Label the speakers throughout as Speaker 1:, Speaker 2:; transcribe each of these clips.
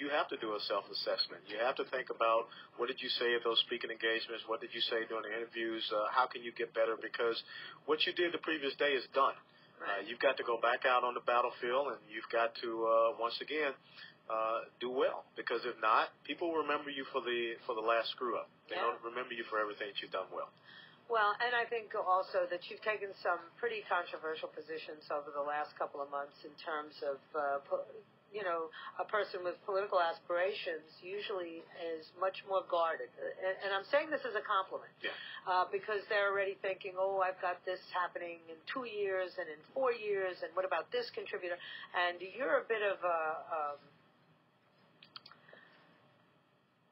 Speaker 1: you have to do a self-assessment. You have to think about what did you say at those speaking engagements, what did you say during the interviews, how can you get better, because what you did the previous day is done. You've got to go back out on the battlefield, and you've got to, once again, do well, because if not, people will remember you for the last screw-up. They don't remember you for everything that you've done well.
Speaker 2: Well, and I think also that you've taken some pretty controversial positions over the last couple of months in terms of, a person with political aspirations usually is much more guarded. And I'm saying this as a compliment because they're already thinking, oh, I've got this happening in 2 years and in 4 years, and what about this contributor? And you're a bit of a...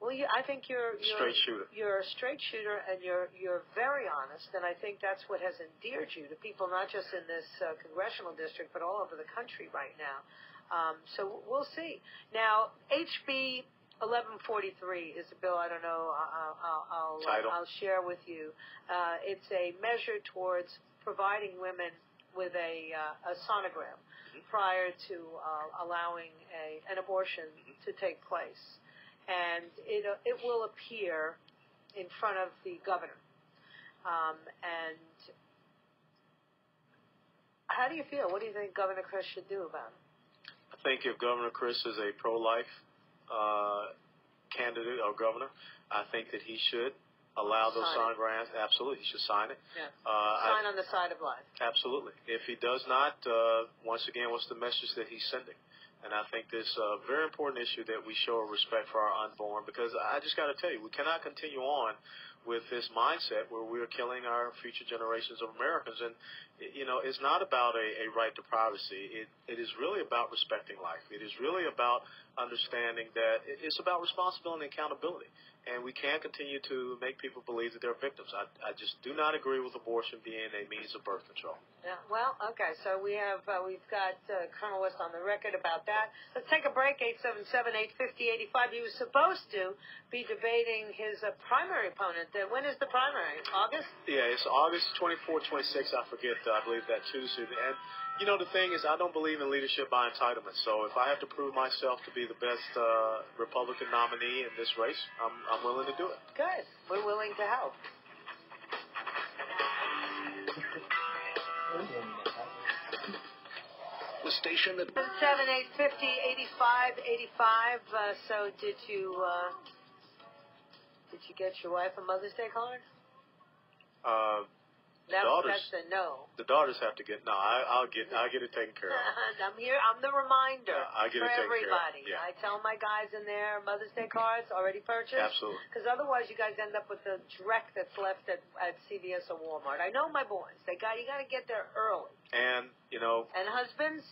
Speaker 2: I think you're
Speaker 1: straight shooter.
Speaker 2: You're a straight shooter, and you're very honest, and I think that's what has endeared you to people, not just in this congressional district, but all over the country right now. So we'll see. Now, HB 1143 is a bill. I don't know. I'll share with you. It's a measure towards providing women with a sonogram prior to allowing an abortion to take place. And it will appear in front of the governor. And how do you feel? What do you think Governor Crist should do about it?
Speaker 1: I think if Governor Crist is a pro-life candidate or governor, I think that he should allow those sonograms. Absolutely, he should sign it.
Speaker 2: Yeah. Sign on the side of life.
Speaker 1: Absolutely. If he does not, once again, what's the message that he's sending? And I think this is a very important issue that we show respect for our unborn, because I just got to tell you, we cannot continue on with this mindset where we're killing our future generations of Americans. And, it's not about a right to privacy. It is really about respecting life. It is really about understanding that it's about responsibility and accountability. And we can't continue to make people believe that they're victims. I just do not agree with abortion being a means of birth control.
Speaker 2: Yeah, well, okay. So we've got Colonel West on the record about that. Let's take a break. 877-850-85. He was supposed to be debating his primary opponent. When is the primary? August?
Speaker 1: Yeah, it's August 24th, 26th. I forget. I believe that Tuesday. And the thing is, I don't believe in leadership by entitlement. So if I have to prove myself to be the best Republican nominee in this race, I'm willing to do it.
Speaker 2: Good. We're willing to help.
Speaker 3: The station that...
Speaker 2: 778-50-85-85. So did you get your wife a Mother's Day card? That's a no.
Speaker 1: The daughters have to get. No, I'll get it taken care of.
Speaker 2: I'm here. I'm the reminder
Speaker 1: I'll get
Speaker 2: for
Speaker 1: it taken
Speaker 2: everybody.
Speaker 1: Care of. Yeah.
Speaker 2: I tell my guys in there Mother's Day cards already purchased.
Speaker 1: Absolutely.
Speaker 2: Because otherwise, you guys end up with the dreck that's left at CVS or Walmart. I know my boys. You got to get there early.
Speaker 1: And
Speaker 2: And husbands,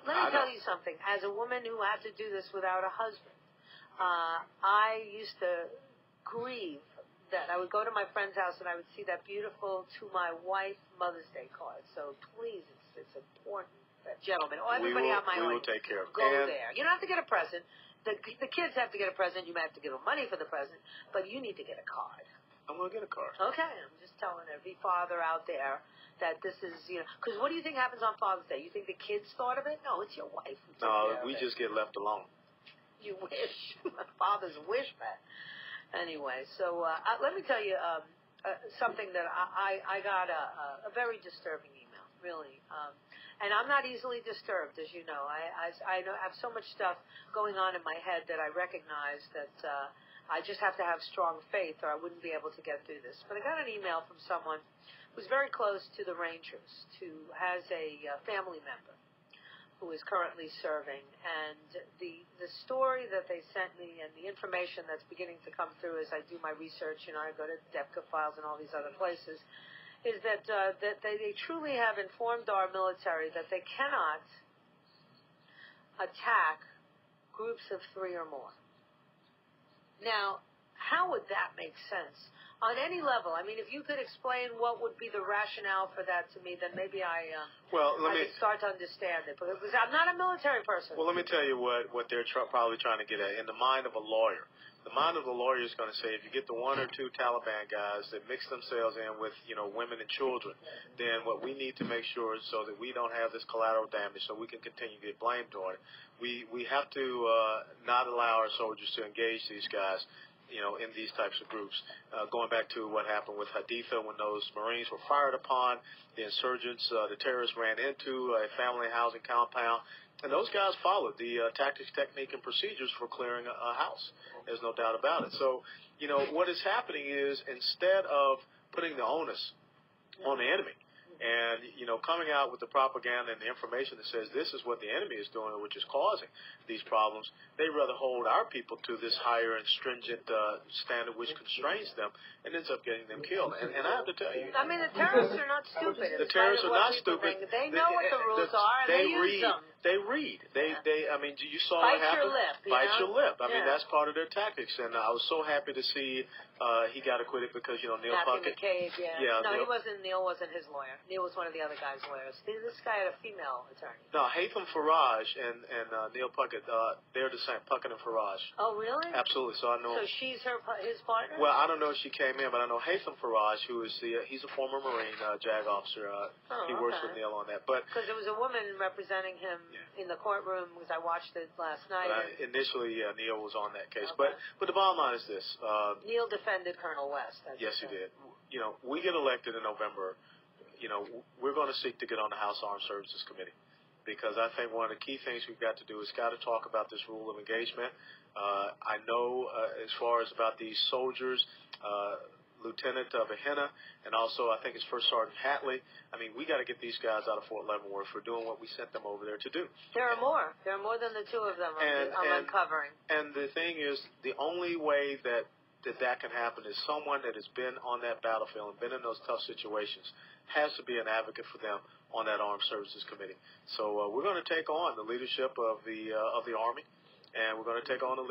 Speaker 2: let me tell you something. As a woman who had to do this without a husband, I used to grieve that I would go to my friend's house and I would see that beautiful "to my wife" Mother's Day card. So please, it's important that gentlemen, everybody out my
Speaker 1: we will take care of it.
Speaker 2: Go there. You don't have to get a present. The kids have to get a present. You might have to give them money for the present, but you need to get a card.
Speaker 1: I'm going to get a card.
Speaker 2: Okay, I'm just telling every father out there that this is, because what do you think happens on Father's Day? You think the kids thought of it? No, it's your wife who took care of
Speaker 1: we
Speaker 2: it.
Speaker 1: just get left alone.
Speaker 2: You wish. Fathers wish that. Anyway, so let me tell you something that I got a very disturbing email, really. And I'm not easily disturbed, as you know. I have so much stuff going on in my head that I recognize that I just have to have strong faith or I wouldn't be able to get through this. But I got an email from someone who's very close to the Rangers, who has a family member who is currently serving, and the story that they sent me and the information that's beginning to come through as I do my research, I go to DEPCA files and all these other places, is that they truly have informed our military that they cannot attack groups of 3 or more. Now, how would that make sense on any level? I mean, if you could explain what would be the rationale for that to me, then maybe I could start to understand it. Because I'm not a military person.
Speaker 1: Well, let me tell you what they're probably trying to get at. In the mind of a lawyer, the mind of the lawyer is going to say, if you get the one or two Taliban guys that mix themselves in with, women and children, then what we need to make sure is so that we don't have this collateral damage, so we can continue to get blamed on it. We have to not allow our soldiers to engage these guys, in these types of groups. Going back to what happened with Haditha when those Marines were fired upon, the insurgents, the terrorists ran into a family housing compound, and those guys followed the tactics, technique, and procedures for clearing a house. There's no doubt about it. So, what is happening is instead of putting the onus on the enemy and, coming out with the propaganda and the information that says this is what the enemy is doing, which is causing these problems, they rather hold our people to this higher and stringent standard which constrains them and ends up getting them killed. And I have to tell you.
Speaker 2: I mean, the terrorists are not stupid.
Speaker 1: The terrorists are not stupid.
Speaker 2: They know what the rules are, and they use them.
Speaker 1: They read. I mean, you saw
Speaker 2: what
Speaker 1: happened.
Speaker 2: Your lip,
Speaker 1: Bite your lip. I mean, that's part of their tactics. And I was so happy to see he got acquitted because, Neil
Speaker 2: Matthew
Speaker 1: Puckett.
Speaker 2: McCabe, No, Neil wasn't his lawyer. Neil was one of the other guy's lawyers. This guy had a female attorney.
Speaker 1: No, Haitham Faraj and Neil Puckett, they're the same, Puckett and Faraj.
Speaker 2: Oh, really?
Speaker 1: Absolutely. So I know.
Speaker 2: So she's his partner?
Speaker 1: Well, I don't know if she came in, but I know Haitham Faraj, who is he's a former Marine, JAG officer. He works with Neil on that.
Speaker 2: Because there was a woman representing him in the courtroom, because I watched it last night.
Speaker 1: Initially, Neil was on that case. Okay. But the bottom line is this.
Speaker 2: Neil defended Colonel West.
Speaker 1: Yes, he did. We get elected in November. We're going to seek to get on the House Armed Services Committee, because I think one of the key things we've got to do is got to talk about this rule of engagement. I know as far as about these soldiers, Lieutenant Bahena, and also I think it's First Sergeant Hatley. I mean, we got to get these guys out of Fort Leavenworth for doing what we sent them over there to do.
Speaker 2: There are more. There are more than the two of them I'm uncovering.
Speaker 1: And the thing is, the only way that can happen is someone that has been on that battlefield and been in those tough situations has to be an advocate for them on that Armed Services Committee. So we're going to take on the leadership of the Army, and we're going to take on the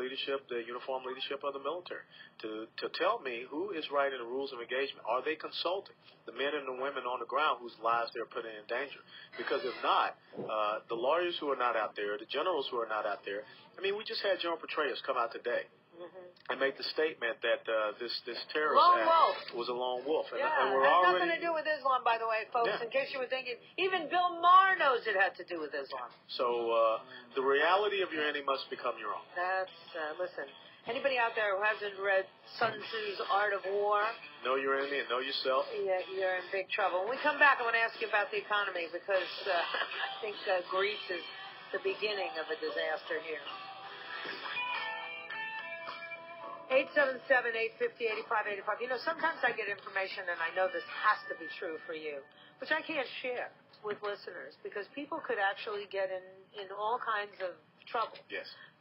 Speaker 1: uniform leadership of the military to tell me who is writing the rules of engagement. Are they consulting the men and the women on the ground whose lives they're putting in danger? Because if not, the lawyers who are not out there, the generals who are not out there, I mean, we just had General Petraeus come out today and make the statement that this terrorist act was a lone wolf. And,
Speaker 2: and
Speaker 1: we're
Speaker 2: it has
Speaker 1: already
Speaker 2: nothing to do with Islam, by the way, folks, in case you were thinking. Even Bill Maher knows it had to do with Islam.
Speaker 1: So the reality of your enemy must become your own.
Speaker 2: That's, listen, anybody out there who hasn't read Sun Tzu's Art of War,
Speaker 1: know your enemy and know yourself.
Speaker 2: Yeah, you're in big trouble. When we come back, I want to ask you about the economy, because I think Greece is the beginning of a disaster here. 877-850-8585. Sometimes I get information and I know this has to be true for you, which I can't share with listeners, because people could actually get in all kinds of trouble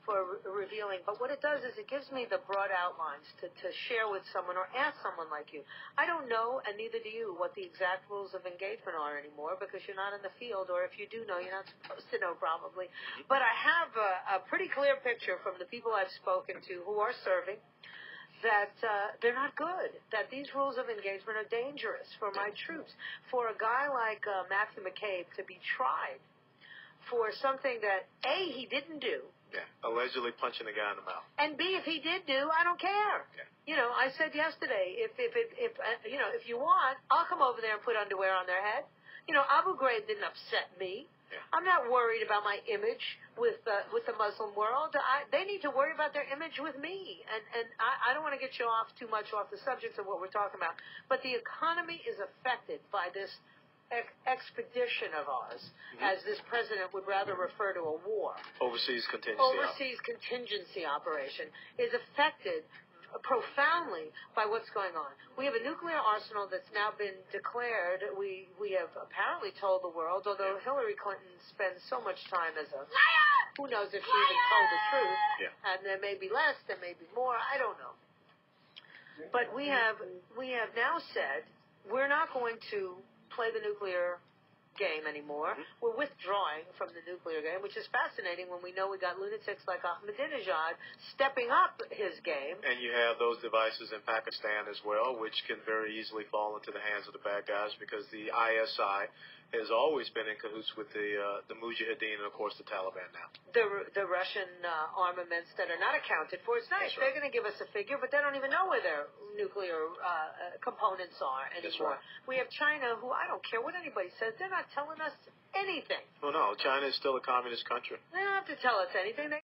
Speaker 2: for revealing. But what it does is it gives me the broad outlines to share with someone or ask someone like you. I don't know, and neither do you, what the exact rules of engagement are anymore, because you're not in the field, or if you do know, you're not supposed to know probably. But I have a pretty clear picture from the people I've spoken to who are serving, that they're not good, that these rules of engagement are dangerous for my troops. For a guy like Matthew McCabe to be tried for something that, A, he didn't do.
Speaker 1: Yeah, allegedly punching a guy in the mouth.
Speaker 2: And B, if he did do, I don't care. Yeah. I said yesterday, if you want, I'll come over there and put underwear on their head. Abu Ghraib didn't upset me. I'm not worried about my image with the Muslim world. They need to worry about their image with me. And I don't want to get you too much off the subject of what we're talking about. But the economy is affected by this expedition of ours, as this president would rather refer to a war.
Speaker 1: Overseas contingency
Speaker 2: operation is affected profoundly by what's going on. We have a nuclear arsenal that's now been declared. We have apparently told the world, although Hillary Clinton spends so much time as a liar, who knows if she even told the truth, and there may be less, there may be more, I don't know. But we have now said we're not going to play the nuclear game anymore.
Speaker 1: Mm-hmm.
Speaker 2: We're withdrawing from the nuclear game, which is fascinating when we know we got lunatics like Ahmadinejad stepping up his game.
Speaker 1: And you have those devices in Pakistan as well, which can very easily fall into the hands of the bad guys because the ISI has always been in cahoots with the Mujahideen and, of course, the Taliban now.
Speaker 2: The Russian armaments that are not accounted for. It's nice.
Speaker 1: That's
Speaker 2: They're
Speaker 1: right.
Speaker 2: going to give us a figure, but they don't even know where their nuclear components are anymore.
Speaker 1: Right.
Speaker 2: We have China, who I don't care what anybody says. They're not telling us anything.
Speaker 1: Well, no, China is still a communist country.
Speaker 2: They don't have to tell us anything. They